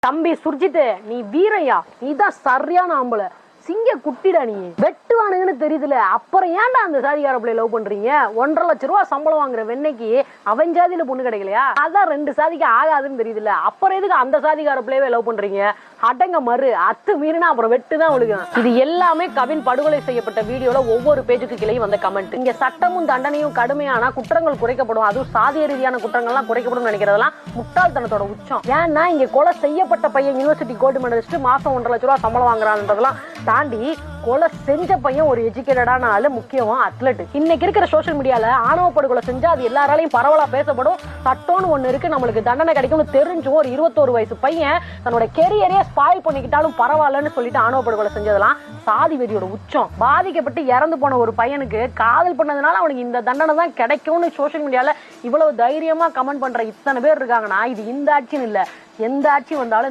தம்பி சுர்ஜித், நீ வீரையா, நீதான் சரியான ஆம்பளை. சிங்க குட்டிடா, நீ வெட்டுவானுங்கன்னு தெரியுதுல, அப்புறம் ஏன்டா அந்த சாதிகார பிள்ளை லவ் பண்றீங்க? 1.5 லட்சம் ரூபா சம்பளம் வாங்குற வெண்ணைக்கு அவன் ஜாதியில பொண்ணு கிடைக்கலையா? அதான் 2 சாதிக்கு ஆகாதுன்னு தெரியுதுல, அப்புறம் எதுக்கு அந்த சாதிகார பிள்ளையவே லவ் பண்றீங்க? அடங்க மறு, அத்து மீறினா அப்புறம் வெட்டுதான் விழுகும். இது எல்லாமே கவின் படுகொலை செய்யப்பட்ட வீடியோல ஒவ்வொரு பேஜுக்கு கிளை வந்த கமெண்ட். இங்க சட்டமும் தண்டனையும் கடுமையானா குற்றங்கள் குறைக்கப்படும், அதுவும் சாதிய ரீதியான குற்றங்கள்லாம் குறைக்கப்படும் நினைக்கிறதெல்லாம் முட்டாள்தனத்தோட உச்சம். ஏன்னா இங்க கொலை செய்யப்பட்ட பையன் யூனிவர்சிட்டி கோல்டு மெடலிஸ்ட், மாசம் 1.5 லட்சம் ரூபா சம்பளம் வாங்குறான்றதெல்லாம் தாண்டி கொலை செஞ்ச பையன் ஒரு எஜுகேட்டடான ஆளு, முக்கியமா அத்லட். இன்னைக்கு இருக்கிற சோசியல் மீடியால ஆணவ படுகொலை செஞ்சா அது எல்லாராலையும் பரவலா பேசப்படும். சட்டம்னு ஒண்ணு இருக்கு, நம்மளுக்கு தண்டனை கிடைக்கும்னு தெரிஞ்சும் ஒரு 21 வயசு பையன் தன்னோட கெரியரே ஸ்பாயில் பண்ணிக்கிட்டாலும் பரவாயில்லன்னு சொல்லிட்டு ஆணவ படுகொலை செஞ்சதெல்லாம் சாதி வெறியோட உச்சம். பாதிக்கப்பட்டு இறந்து போன ஒரு பையனுக்கு காதல் பண்ணதுனால அவனுக்கு இந்த தண்டனை தான் கிடைக்கும்னு சோசியல் மீடியால இவ்வளவு தைரியமா கமெண்ட் பண்ற இத்தனை பேர் இருக்காங்கன்னா, இது இந்த ஆட்சின்னு இல்ல, எந்த ஆட்சி வந்தாலும்